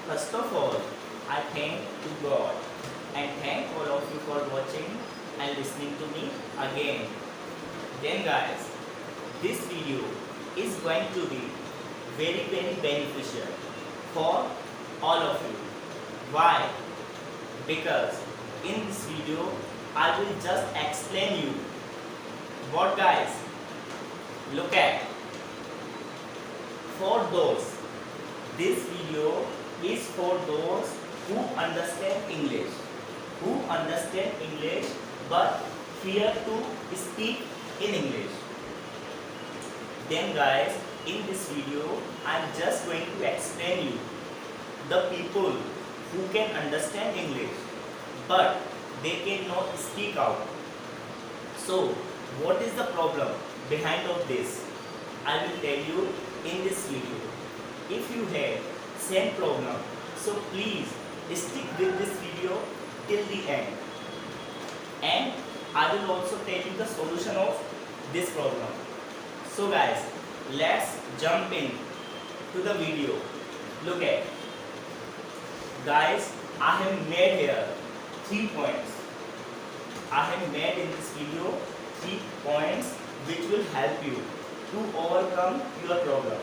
First of all, I thank to God and thank all of you for watching and listening to me again. Then guys, this video is going to be very beneficial for all of you. Why? Because in this video I will just explain you what guys, look at. For those, this video is for those who understand English, but fear to speak in English. Then guys, in this video I am just going to explain you the people who can understand English but they cannot speak out. So what is the problem behind of this? I will tell you in this video. If you have same problem, so please stick with this video till the end, and I will also tell you the solution of this problem. So guys, let's jump in to the video. Look at guys, I have made here 3 points. I have made in this video 3 points which will help you to overcome your problem.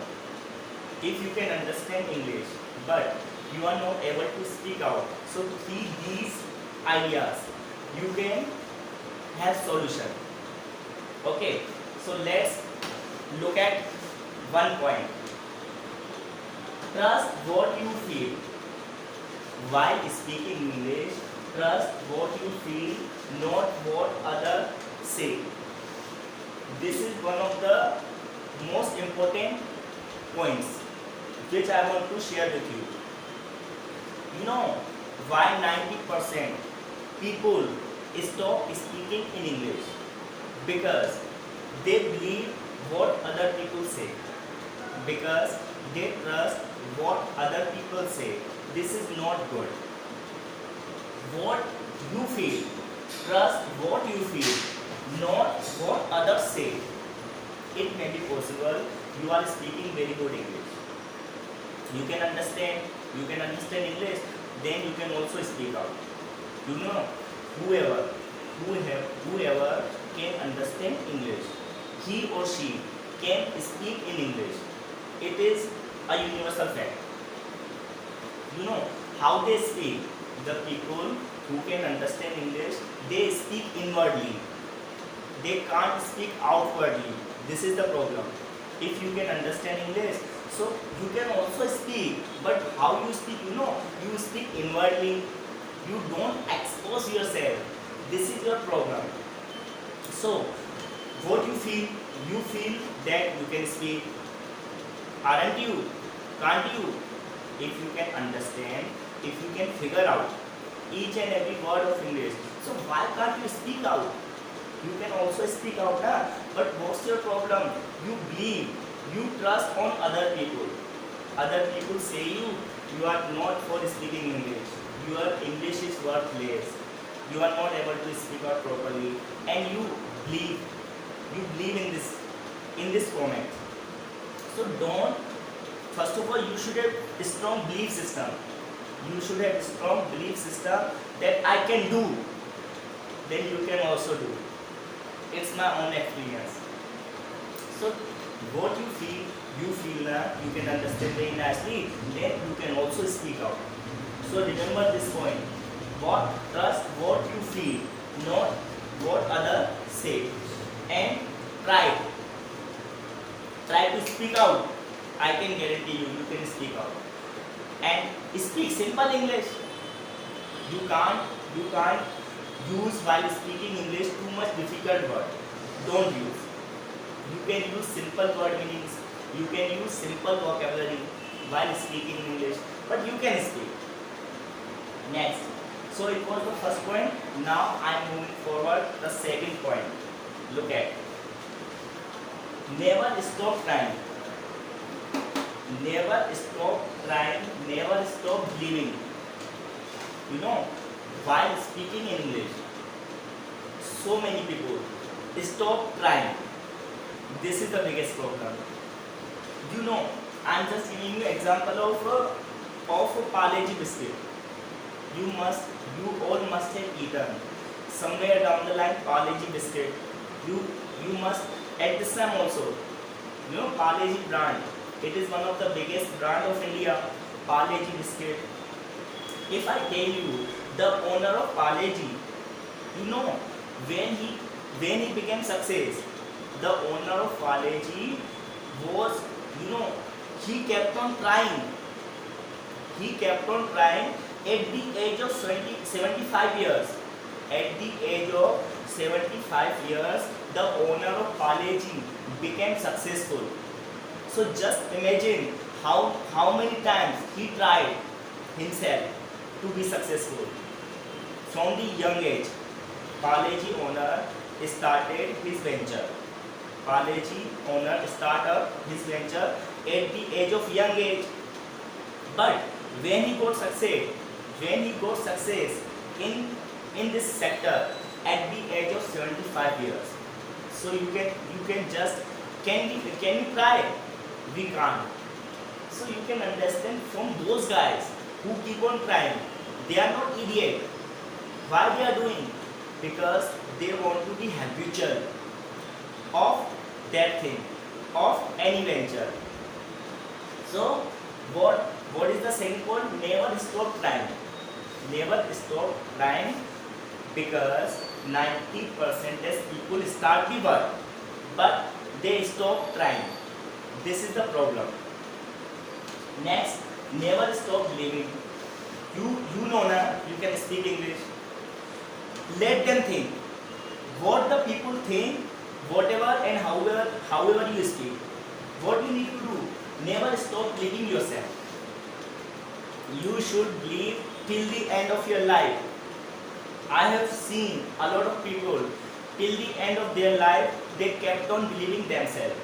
If you can understand English but you are not able to speak out, so through these ideas you can have solution. Okay, so let's look at one point. Trust what you feel. While speaking English, trust what you feel, not what others say. This is one of the most important points which I want to share with you. You know why 90% people stop speaking in English? Because they believe what other people say, because they trust what other people say. This is not good. What you feel, trust what you feel, not what others say. It may be possible you are speaking very good English, you can understand English, then you can also speak out. You know, whoever can understand English, he or she can speak in English. It is a universal fact. You know how they speak. The people who can understand English, they speak inwardly, they can't speak outwardly. This is the problem. If you can understand English, so you can also speak, but how you speak, you know, you speak inwardly, you don't expose yourself. This is your problem. So what you feel that you can speak, aren't you? Can't you? If you can understand, if you can figure out each and every word of English, so why can't you speak out? You can also speak out, huh? But what's your problem? You believe, you trust on other people. Other people say you are not for speaking English. Your English is worthless. You are not able to speak out properly, and you believe in this format. So don't. First of all, you should have a strong belief system. You should have a strong belief system that I can do. Then you can also do. It's my own experience. So what you feel now, you can understand very nicely. Then you can also speak out. So remember this point. Trust what you feel, not what others say. And try to speak out. I can guarantee you can speak out. And speak simple English. You can't use while speaking English too much difficult word. Don't use. You can use simple word meanings. You can use simple vocabulary while speaking English, but you can speak. Next. So it was the first point. Now I am moving forward the second point. Look at. Never stop trying. Never stop trying, never stop believing. You know, while speaking in English, so many people stop trying. This is the biggest problem. You know, I am just giving you example of of a Parle-G biscuit. You all must have eaten somewhere down the line Parle-G biscuit. You must at this time also. You know Parle-G brand. It is one of the biggest brand of India. Parle-G biscuit. If I tell you the owner of Parle-G, you know when he became success, the owner of Parle-G was, you know, he kept on trying. He kept on trying at the age of 75 years. At the age of 75 years, the owner of Parle-G became successful. So just imagine how many times he tried himself to be successful. From the young age, Parle-G owner started his venture. Parle-G owner started his venture at the age of young age. But when he got success in this sector at the age of 75 years, so you can just can we try? We can't. So you can understand from those guys who keep on trying, they are not idiot. Why they are doing? Because they want to be habitual of that thing, of any venture. So what is the saying called? Never stop trying. Never stop trying, because 90% people start the work but they stop trying. This is the problem. Next, never stop believing. You know na, you can speak English. Let them think. What the people think, whatever and however you speak. What you need to do, never stop believing yourself. You should believe till the end of your life. I have seen a lot of people till the end of their life, they kept on believing themselves.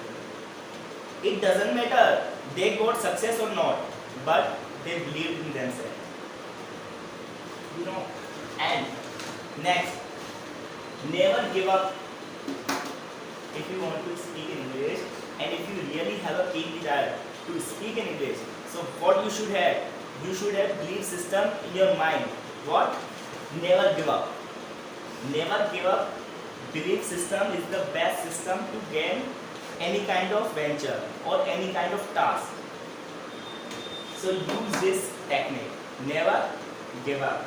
It doesn't matter they got success or not, but they believed in themselves. You know. And next, never give up. If you want to speak in English and if you really have a keen desire to speak in English, so what you should have? You should have belief system in your mind. What? Never give up. Never give up. Belief system is the best system to gain any kind of venture or any kind of task. So use this technique. Never give up.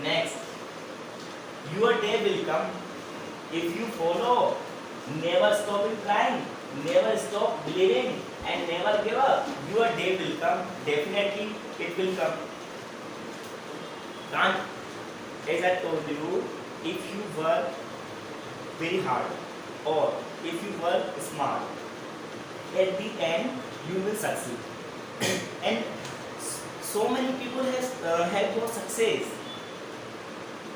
Next, your day will come if you follow. Never stop in trying. Never stop believing and never give up. Your day will come. Definitely it will come. Can't, as I told you, if you work very hard or if you work smart, at the end you will succeed. And so many people have got success.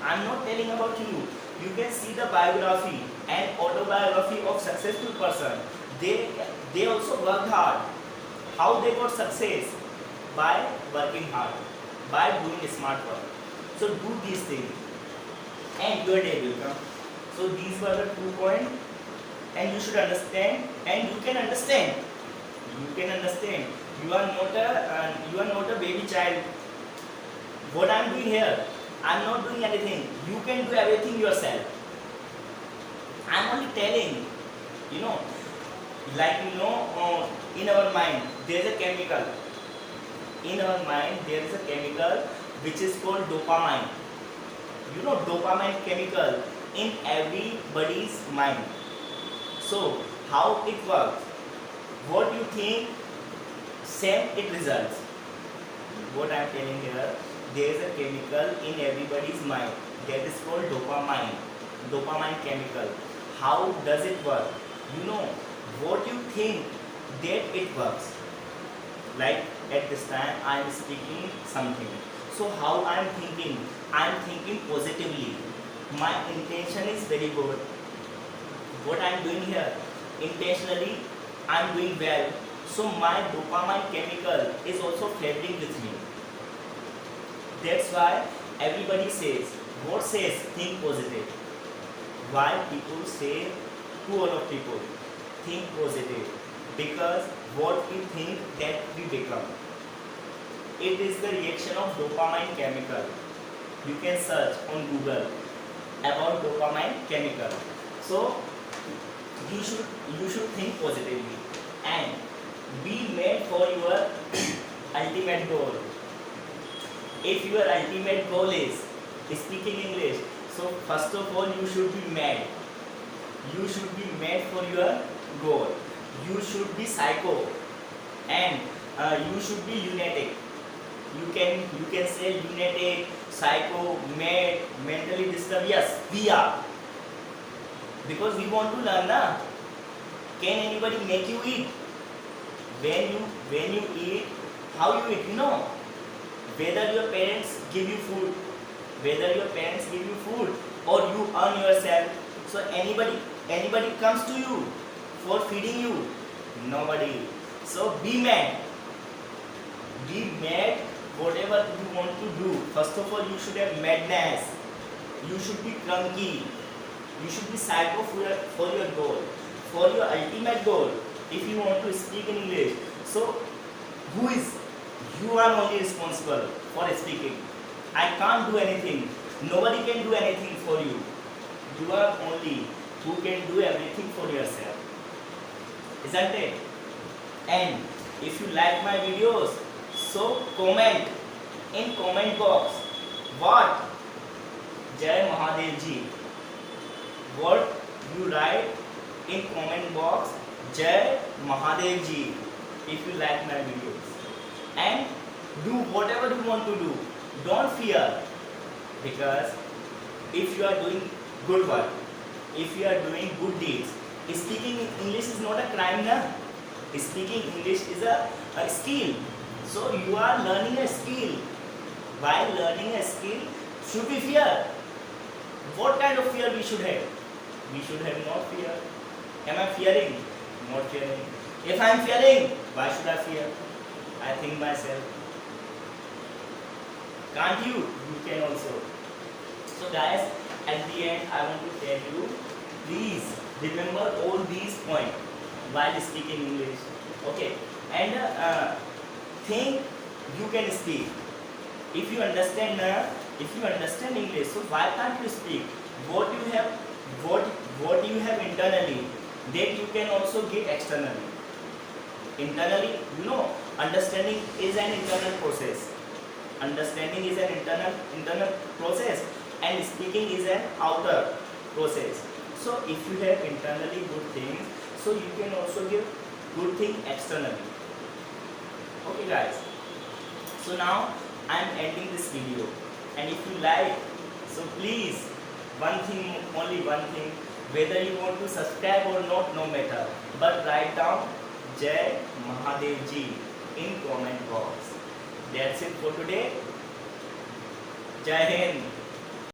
I'm not telling about you. You can see the biography and autobiography of successful person. They also worked hard. How they got success? By working hard, by doing smart work. So do these things and your day will come. So these were the 2 points, and you should understand, and you can understand. You can understand. You are not a baby child. What I am doing here, I am not doing anything. You can do everything yourself. I am only telling. In our mind there is a chemical. In our mind there is a chemical which is called dopamine. Dopamine chemical in everybody's mind. So how it works? What you think, same it results. What I am telling here, there is a chemical in everybody's mind that is called dopamine. Dopamine chemical. How does it work? What you think, that it works. Like at this time I am speaking something. So how I am thinking? I am thinking positively. My intention is very good. What I am doing here, intentionally I am doing well. So my dopamine chemical is also favoring with me. That's why everybody says, what says? Think positive. Why people say to all of people, think positive? Because what we think, that we become. it is the reaction of dopamine chemical. You can search on Google about dopamine chemical. So you should think positively and be made for your ultimate goal. If your ultimate goal is speaking English, so first of all you should be mad. You should be mad for your goal. You should be psycho and you should be lunatic. You can say lunatic, psycho, mad, mentally disturbed. Yes, we are, because we want to learn. Na? Can anybody make you eat? When you eat, how you eat? You know, whether your parents give you food, or you earn yourself. So anybody comes to you for feeding you? Nobody. So be mad. Whatever you want to do. First of all, you should have madness. You should be cranky. You should be psycho for your goal, for your ultimate goal. If you want to speak in English, so you are only responsible for speaking. I can't do anything. Nobody can do anything for you. You are only who can do everything for yourself. Isn't it? And if you like my videos, so comment in comment box what Jai Mahadev Ji. What you write in comment box Jai Mahadev Ji if you like my videos. And do whatever you want to do. Don't fear, because if you are doing good work, if you are doing good deeds, speaking English is not a crime, na? Speaking English is a skill. So you are learning a skill. While learning a skill, should we fear? What kind of fear we should have? We should have no fear. Am I fearing? Not fearing. If I am fearing, why should I fear? I think myself. Can't you? You can also. So guys, at the end I want to tell you, please remember all these points while speaking English. Okay? And think you can speak. If you understand English, so why can't you speak? What you have internally, that you can also get externally. Internally, understanding is an internal process. Understanding is an internal process, and speaking is an outer process. So if you have internally good things, so you can also give good thing externally. Okay guys, so now I am ending this video, and if you like, so please only one thing, whether you want to subscribe or not, no matter, but write down Jai Mahadev Ji in comment box. That's it for today. Jai Hind.